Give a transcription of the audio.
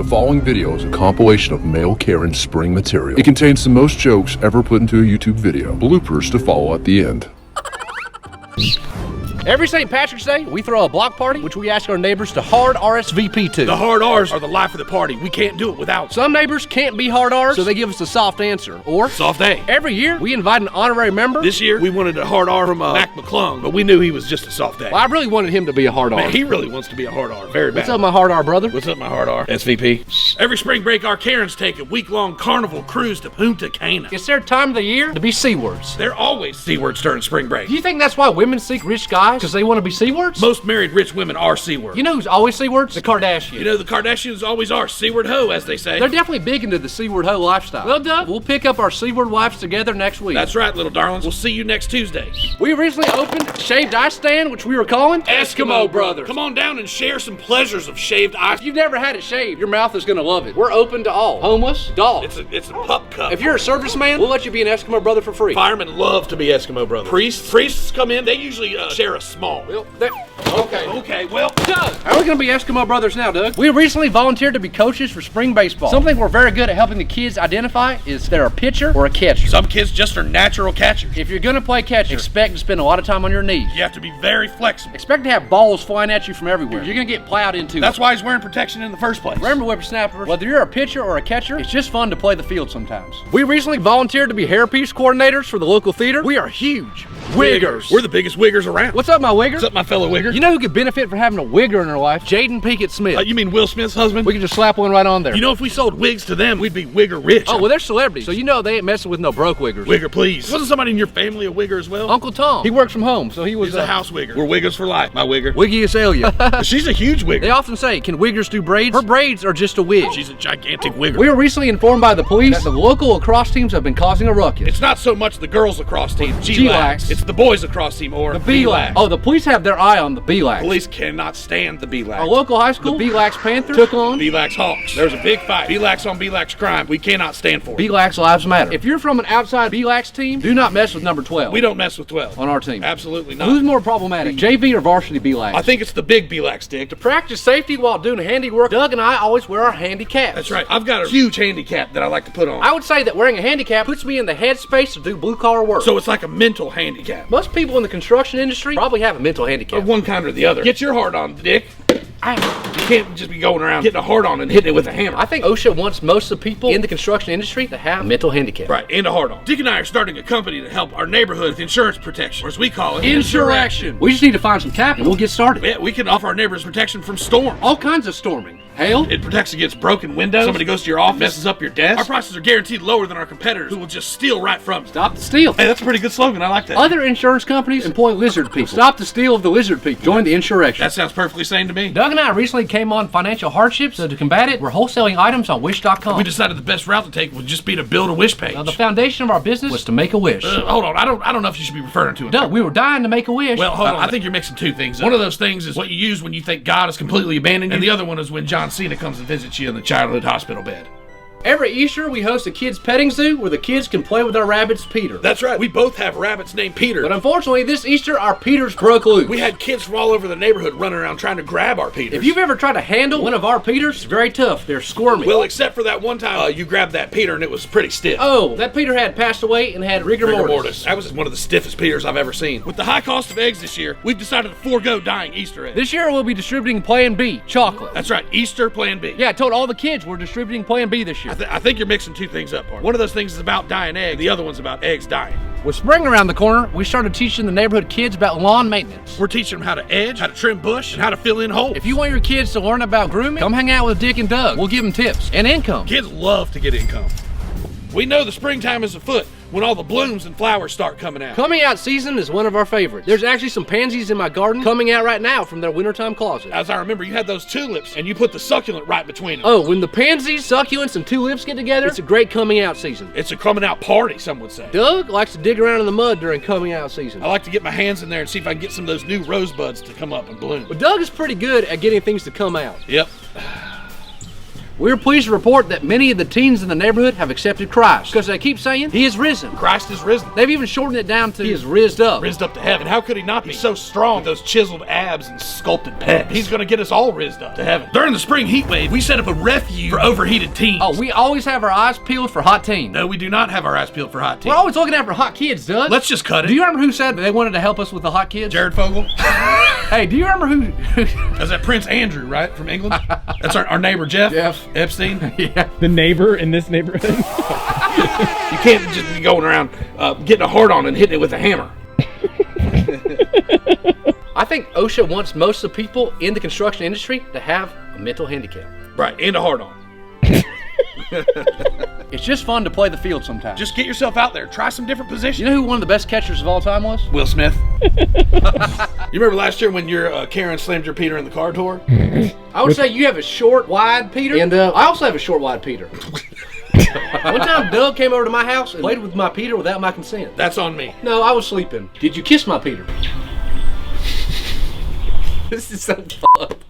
The following video is a compilation of male Karen spring material. It contains the most jokes ever put into a YouTube video. Bloopers to follow at the end. Every St. Patrick's Day, we throw a block party, which we ask our neighbors to hard RSVP to. The hard R's are the life of the party. We can't do it without Some neighbors can't be hard R's, so they give us a soft answer. Or, soft A. every year, we invite an honorary member. This year, we wanted a hard R from Mac McClung, but we knew he was just a soft A. Well, I really wanted him to be a hard R. Man, he really wants to be a hard R. Very bad. What's up, my hard R brother? What's up, my hard R? SVP. Every spring break, our Karens take a week-long carnival cruise to Punta Cana. It's their time of the year to be C-words. They're always C-words during spring break. Do you think that's why women seek rich guys? Because they want to be C-words? Most married rich women are C-words. You know who's always C-words? The Kardashians. You know, the Kardashians always are C-word ho, as they say. They're definitely big into the C-word ho lifestyle. Well, Doug, we'll pick up our C-word wives together next week. That's right, little darlings. We'll see you next Tuesday. We recently opened a shaved ice stand, which we were calling Eskimo Brothers. Come on down and share some pleasures of shaved ice. If you've never had it shaved, your mouth is gonna love it. We're open to all. Homeless, dogs. It's a pup cup. If you're a serviceman, we'll let you be an Eskimo brother for free. Firemen love to be Eskimo brothers. Priests come in. They usually share a small. Well, Okay, well, Doug, how are we gonna be Eskimo brothers now, Doug? We recently volunteered to be coaches for spring baseball. Something we're very good at helping the kids identify is they're a pitcher or a catcher. some kids just are natural catchers. If you're gonna play catcher, expect to spend a lot of time on your knees. You have to be very flexible. Expect to have balls flying at you from everywhere. You're gonna get plowed into. That's why he's wearing protection in the first place. Remember, whippersnappers, whether you're a pitcher or a catcher, it's just fun to play the field sometimes. We recently volunteered to be hairpiece coordinators for the local theater. We are huge wiggers. We're the biggest wiggers around. What's up, my wigger? What's up, my fellow wigger? You know who could benefit from having a wigger in their life? Jaden Pinkett Smith. You mean Will Smith's husband? We can just slap one right on there. You know, if we sold wigs to them, we'd be wigger rich. Oh, well, they're celebrities, so you know they ain't messing with no broke wiggers. Wigger, please. Wasn't somebody in your family a wigger as well? Uncle Tom. He works from home, so he was He's a house wigger. We're wiggers for life, my wigger. Wiggy Azalea. She's a huge wigger. They often say, can wiggers do braids? Her braids are just a wig. She's a gigantic wigger. We were recently informed by the police that the local lacrosse teams have been causing a ruckus. It's not so much the girls lacrosse team, G-Lax. It's the boys lacrosse team, or the B-Lax. Oh, the police have their eye on the B-Lax. Police cannot stand the B-Lax. Our local high school, the B-Lax Panthers, took on B-Lax Hawks. There's a big fight. B-Lax on B-Lax crime. We cannot stand for it. B-Lax Lives Matter. If you're from an outside B-Lax team, do not mess with number 12. We don't mess with 12. On our team. Absolutely not. Who's more problematic, JV or varsity B-Lax? I think it's the big B-Lax dick. To practice safety while doing handiwork, Doug and I always wear our handicaps. That's right. I've got a huge handicap that I like to put on. I would say that wearing a handicap puts me in the headspace to do blue-collar work. So it's like a mental handicap. Most people in the construction industry probably have a mental handicap. Of one kind or the other. Get your heart on, dick. You can't just be going around getting a hard on and hitting it with a hammer. I think OSHA wants most of the people in the construction industry to have a mental handicap. Right, and a hard on. Dick and I are starting a company to help our neighborhood with insurance protection, or as we call it, Insurrection. We just need to find some capital. We'll get started. Yeah, we can offer our neighbors protection from storm. All kinds of storming. Hail. It protects against broken windows. Somebody goes to your office, messes up your desk. Our prices are guaranteed lower than our competitors, who will just steal right from us. Stop the steal. Hey, that's a pretty good slogan. I like that. Other insurance companies employ lizard people. Stop the steal of the lizard people. Join the insurrection. That sounds perfectly sane to me. Doug and I recently came on financial hardships, so to combat it, we're wholesaling items on Wish.com. We decided the best route to take would just be to build a Wish page. Now, the foundation of our business was to make a wish. Hold on, I don't know if you should be referring to it. Doug, we were dying to make a wish. Well, hold on. I think you're mixing two things up. One of those things is what you use when you think God has completely abandoned you, and the other one is when John Cena comes and visits you in the childhood hospital bed. Every Easter, we host a kids' petting zoo where the kids can play with our rabbits, Peter. That's right. We both have rabbits named Peter. But unfortunately, this Easter, our Peters broke loose. We had kids from all over the neighborhood running around trying to grab our Peters. If you've ever tried to handle one of our Peters, it's very tough. They're squirmy. Well, except for that one time you grabbed that Peter and it was pretty stiff. Oh, that Peter had passed away and had rigor mortis. That was one of the stiffest Peters I've ever seen. With the high cost of eggs this year, we've decided to forego dying Easter eggs. This year, we'll be distributing Plan B, chocolate. That's right, Easter Plan B. Yeah, I told all the kids we're distributing Plan B this year. I think you're mixing two things up, Part. One of those things is about dying eggs. The other one's about eggs dying. With spring around the corner, we started teaching the neighborhood kids about lawn maintenance. We're teaching them how to edge, how to trim bush, and how to fill in holes. If you want your kids to learn about grooming, come hang out with Dick and Doug. We'll give them tips and income. Kids love to get income. We know the springtime is afoot when all the blooms and flowers start coming out. Coming out season is one of our favorites. There's actually some pansies in my garden coming out right now from their wintertime closet. As I remember, you had those tulips and you put the succulent right between them. Oh, when the pansies, succulents, and tulips get together, it's a great coming out season. It's a coming out party, some would say. Doug likes to dig around in the mud during coming out season. I like to get my hands in there and see if I can get some of those new rosebuds to come up and bloom. But Doug is pretty good at getting things to come out. Yep. We're pleased to report that many of the teens in the neighborhood have accepted Christ because they keep saying He is risen. Christ is risen. They've even shortened it down to He is rizzed up. Rizzed up to heaven. How could he not be? He's so strong with those chiseled abs and sculpted pecs. He's going to get us all rizzed up to heaven. During the spring heat wave, we set up a refuge for overheated teens. Oh, we always have our eyes peeled for hot teens. No, we do not have our eyes peeled for hot teens. We're always looking out for hot kids, Doug. Let's just cut it. Do you remember who said they wanted to help us with the hot kids? Jared Fogle? Hey, do you remember who Is that Prince Andrew, right? From England? That's our neighbor Jeff? Jeff. Epstein? Yeah. The neighbor in this neighborhood. You can't just be going around getting a hard on and hitting it with a hammer. I think OSHA wants most of the people in the construction industry to have a mental handicap. Right, and a hard on. It's just fun to play the field sometimes. Just get yourself out there. Try some different positions. You know who one of the best catchers of all time was? Will Smith. You remember last year when your Karen slammed your Peter in the car door? I would say you have a short, wide Peter, and I also have a short, wide Peter. One time, Doug came over to my house and played with my Peter without my consent. That's on me. No, I was sleeping. Did you kiss my Peter? This is so fucked.